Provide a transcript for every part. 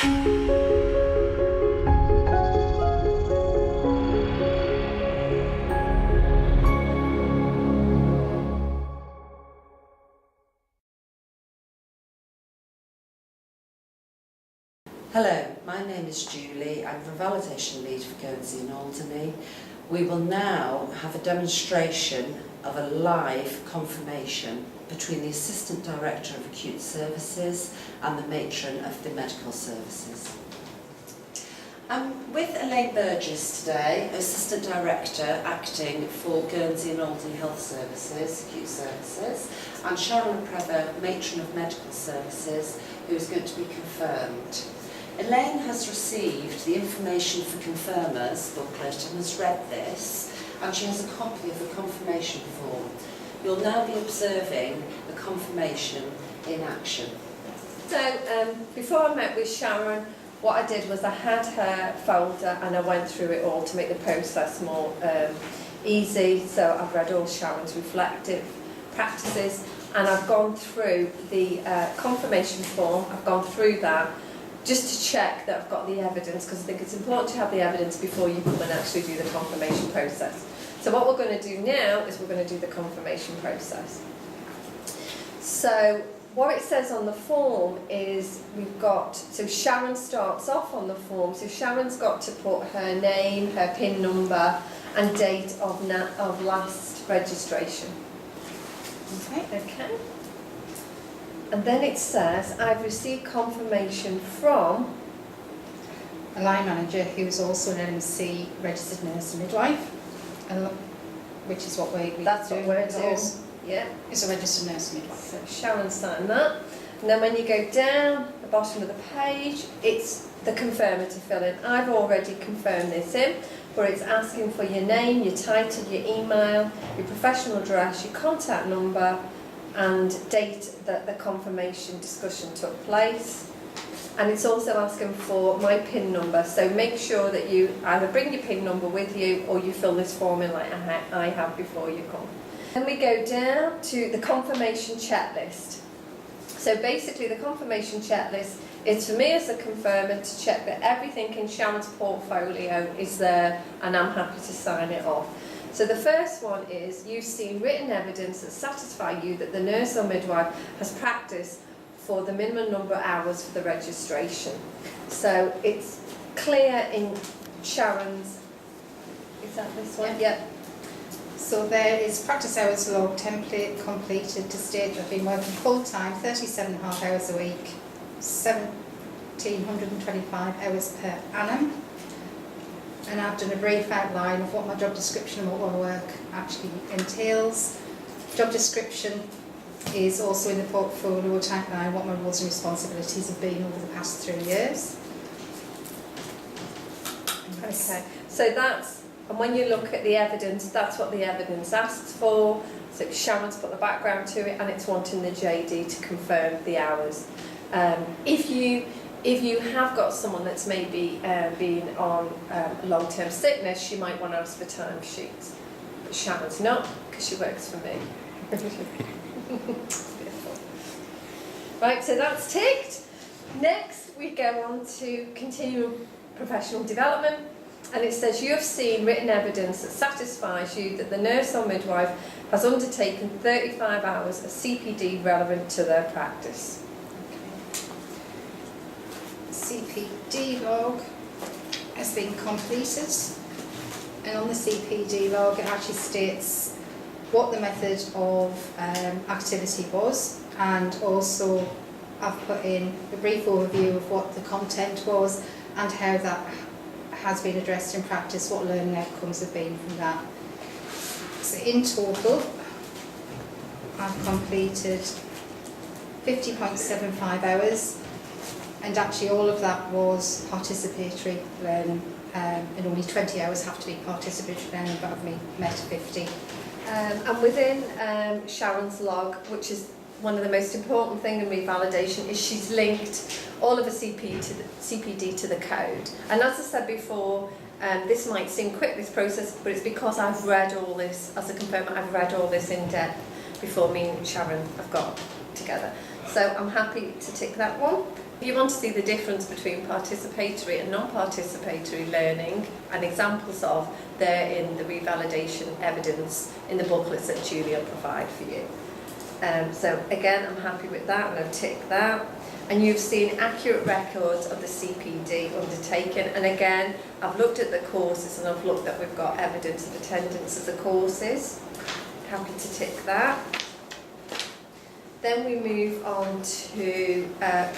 Hello, my name is Julie. I'm Revalidation Lead for Guernsey and Alderney. We will now have a demonstration of a live confirmation between the Assistant Director of Acute Services and the Matron of the Medical Services. I'm with Elaine Burgess today, Assistant Director acting for Guernsey and Alderney Health Services, Acute Services, and Sharon Le Prevost, Matron of Medical Services, who is going to be confirmed. Elaine has received the information for confirmers booklet and has read this, and she has a copy of the confirmation form. You'll now be observing the confirmation in action. So before I met with Sharon, what I did was I had her folder and I went through it all to make the process more easy. So I've read all Sharon's reflective practices and I've gone through the confirmation form. I've gone through that just to check that I've got the evidence, because I think it's important to have the evidence before you come and actually do the confirmation process. So what we're going to do now is we're going to do the confirmation process. So what it says on the form is so Sharon starts off on the form, so Sharon's got to put her name, her PIN number and date of last registration. Okay. And then it says, I've received confirmation from a line manager who is also an NMC registered nurse and midwife, which is what we that's do. What we're doing. Yeah. Is a registered nurse and midwife. So Sharon signed that. And then when you go down the bottom of the page, it's the confirmer to fill in. I've already confirmed this in, but it's asking for your name, your title, your email, your professional address, your contact number, and date that the confirmation discussion took place. And it's also asking for my PIN number, so make sure that you either bring your PIN number with you or you fill this form in like I have before you come. Then we go down to the confirmation checklist. So basically the confirmation checklist is for me as a confirmer to check that everything in Sharon's portfolio is there and I'm happy to sign it off. So the first one is, you've seen written evidence that satisfies you that the nurse or midwife has practiced for the minimum number of hours for the registration. So it's clear in Sharon's, is that this one? Yeah. So there is practice hours log template completed to state that I've been working full time, 37.5 hours a week, 1,725 hours per annum. And I've done a brief outline of what my job description and what my work actually entails. Job description is also in the portfolio to outline what my roles and responsibilities have been over the past 3 years. Okay, so that's, and when you look at the evidence, that's what the evidence asks for. So Sharon's put the background to it and it's wanting the JD to confirm the hours. If you have got someone that's maybe been on long-term sickness, you might want to ask for timesheets. But Sharon's not, because she works for me. Right, so that's ticked. Next, we go on to continual professional development. And it says, you have seen written evidence that satisfies you that the nurse or midwife has undertaken 35 hours of CPD relevant to their practice. CPD log has been completed, and on the CPD log it actually states what the method of activity was, and also I've put in a brief overview of what the content was and how that has been addressed in practice, what learning outcomes have been from that. So in total I've completed 50.75 hours. And actually all of that was participatory learning, and only 20 hours have to be participatory learning, but I've met 50. And within Sharon's log, which is one of the most important things in revalidation, is she's linked all of the CPD to the code. And as I said before, this might seem quick, this process, but it's because I've read all this, as a confirmer, I've read all this in depth before me and Sharon have got together. So I'm happy to tick that one. If you want to see the difference between participatory and non-participatory learning, and examples of, they're in the revalidation evidence in the booklets that Julie will provide for you. So again, I'm happy with that, and I've ticked that. And you've seen accurate records of the CPD undertaken. And again, I've looked at the courses and I've looked that we've got evidence of attendance of the courses. Happy to tick that. Then we move on to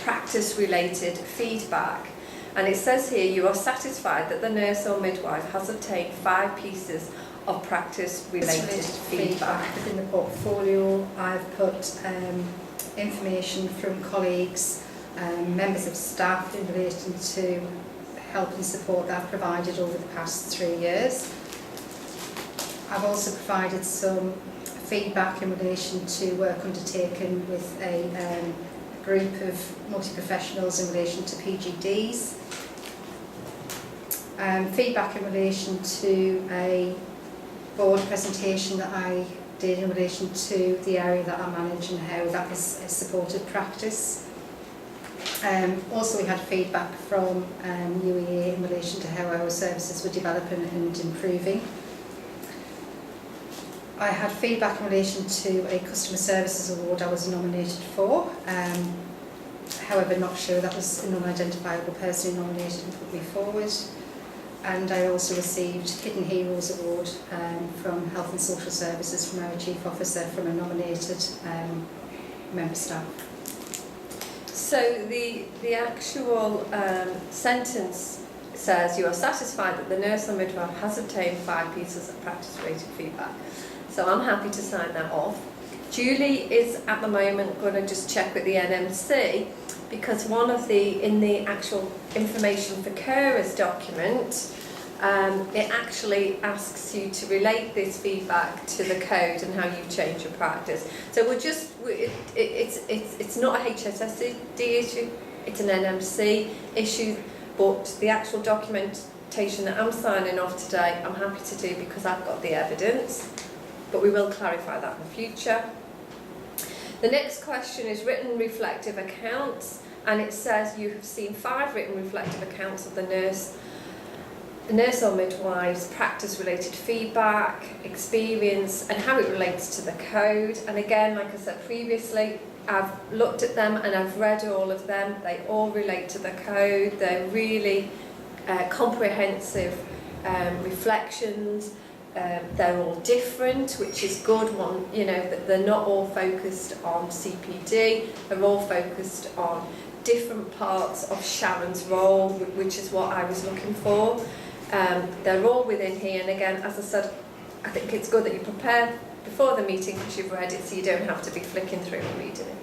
practice-related feedback. And it says here, you are satisfied that the nurse or midwife has obtained 5 pieces of practice-related feedback. Within the portfolio, I've put information from colleagues, members of staff in relation to help and support that I've provided over the past 3 years. I've also provided some feedback in relation to work undertaken with a group of multi-professionals in relation to PGDs. Feedback in relation to a board presentation that I did in relation to the area that I manage and how that is supported practice. Also we had feedback from UEA in relation to how our services were developing and improving. I had feedback in relation to a customer services award I was nominated for. However, not sure that was an unidentifiable person who nominated and put me forward. And I also received Hidden Heroes Award from Health and Social Services from our Chief Officer from a nominated member staff. So the actual sentence says you are satisfied that the nurse or midwife has obtained 5 pieces of practice-related feedback. So I'm happy to sign that off. Julie is at the moment going to just check with the NMC, because in the actual information for carers document, it actually asks you to relate this feedback to the code and how you change your practice. So it's not a HSSD issue, it's an NMC issue, but the actual documentation that I'm signing off today, I'm happy to do because I've got the evidence, but we will clarify that in the future. The next question is written reflective accounts, and it says you have seen 5 written reflective accounts of the nurse or midwife's practice-related feedback, experience, and how it relates to the code. And again, like I said previously, I've looked at them and I've read all of them. They all relate to the code. They're really comprehensive reflections. They're all different, which is good. They're not all focused on CPD. They're all focused on different parts of Sharon's role, which is what I was looking for. They're all within here, and again, as I said, I think it's good that you prepare before the meeting because you've read it, so you don't have to be flicking through and reading it.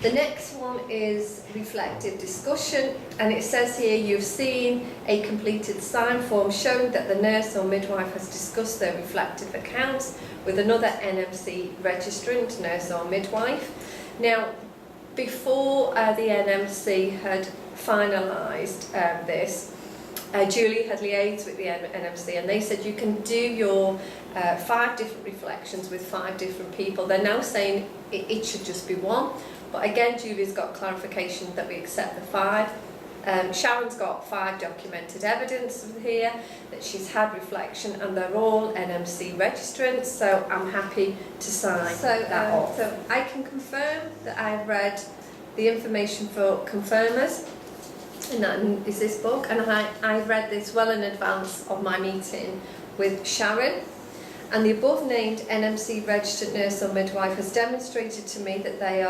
The next one is reflective discussion, and it says here you've seen a completed sign form showing that the nurse or midwife has discussed their reflective accounts with another NMC registrant, nurse or midwife. Now, before the NMC had finalised this, Julie had liaised with the NMC and they said you can do your 5 different reflections with 5 different people. They're now saying it should just be 1. But again, Julie's got clarification that we accept the 5. Sharon's got 5 documented evidence here that she's had reflection, and they're all NMC registrants, so I'm happy to sign that off. So I can confirm that I've read the information for confirmers, and that is this book, and I read this well in advance of my meeting with Sharon. And the above named NMC registered nurse or midwife has demonstrated to me that they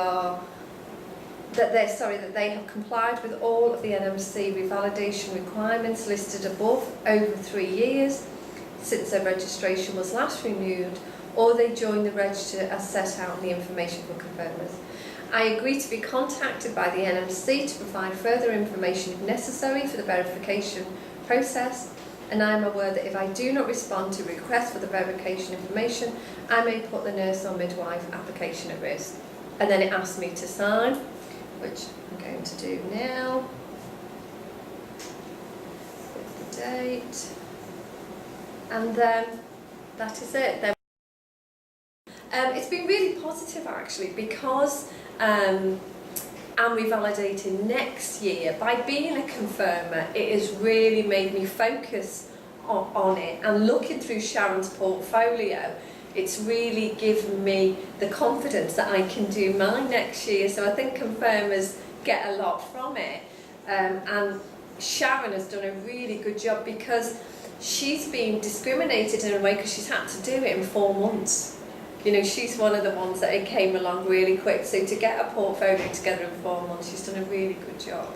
have complied with all of the NMC revalidation requirements listed above over 3 years since their registration was last renewed, or they joined the register as set out in the information for confirmers. I agree to be contacted by the NMC to provide further information if necessary for the verification process, and I am aware that if I do not respond to requests for the verification information, I may put the nurse or midwife application at risk. And then it asks me to sign, which I'm going to do now. With the date. And then that is it. Then it's been really positive actually, because and revalidating next year, by being a confirmer, it has really made me focus on it, and looking through Sharon's portfolio, it's really given me the confidence that I can do mine next year. So I think confirmers get a lot from it, and Sharon has done a really good job, because she's been discriminated in a way because she's had to do it in 4 months. You know, she's one of the ones that it came along really quick, so to get a portfolio together in 4 months, she's done a really good job.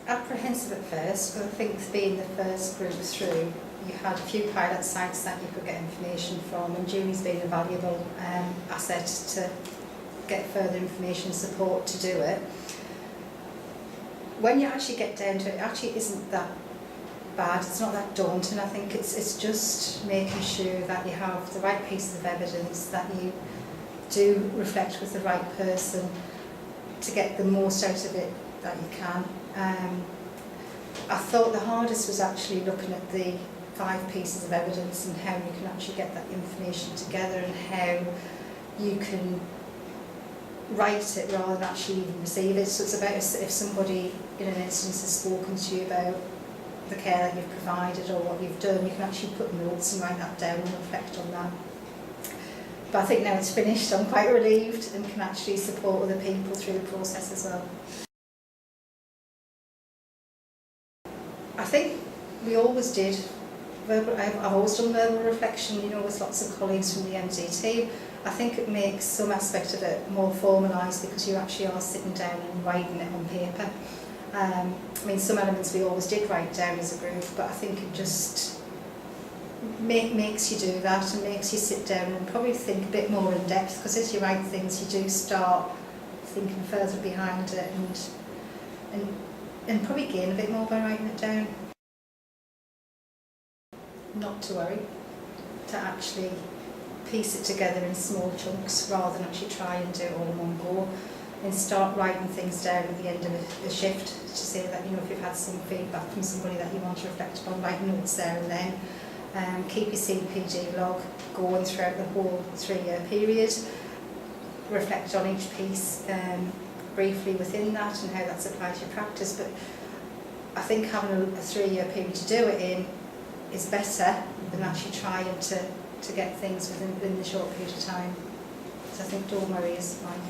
Apprehensive at first, but I think being the first group through, you had a few pilot sites that you could get information from, and Julie's been a valuable asset to get further information and support to do it. When you actually get down to it, it actually isn't that bad, it's not that daunting. I think it's just making sure that you have the right pieces of evidence, that you do reflect with the right person to get the most out of it that you can. I thought the hardest was actually looking at the 5 pieces of evidence and how you can actually get that information together, and how you can write it rather than actually even receive it. So it's about if somebody in an instance has spoken to you about the care that you've provided or what you've done, you can actually put notes and write that down and reflect on that. But I think now it's finished, I'm quite relieved and can actually support other people through the process as well. I think we always did I've always done verbal reflection, you know, with lots of colleagues from the MD team. I think it makes some aspect of it more formalised, because you actually are sitting down and writing it on paper. I mean, some elements we always did write down as a group, but I think it just makes you do that, and makes you sit down and probably think a bit more in depth, because as you write things, you do start thinking further behind it, and probably gain a bit more by writing it down. Not to worry, to actually piece it together in small chunks rather than actually try and do it all in one go, and start writing things down at the end of a shift to say that, you know, if you've had some feedback from somebody that you want to reflect upon, write notes there and then. Keep your CPD log going throughout the whole 3-year period. Reflect on each piece briefly within that and how that's applied to your practice. But I think having a 3-year period to do it in is better than actually trying to get things within the short period of time. So I think don't worry is fine.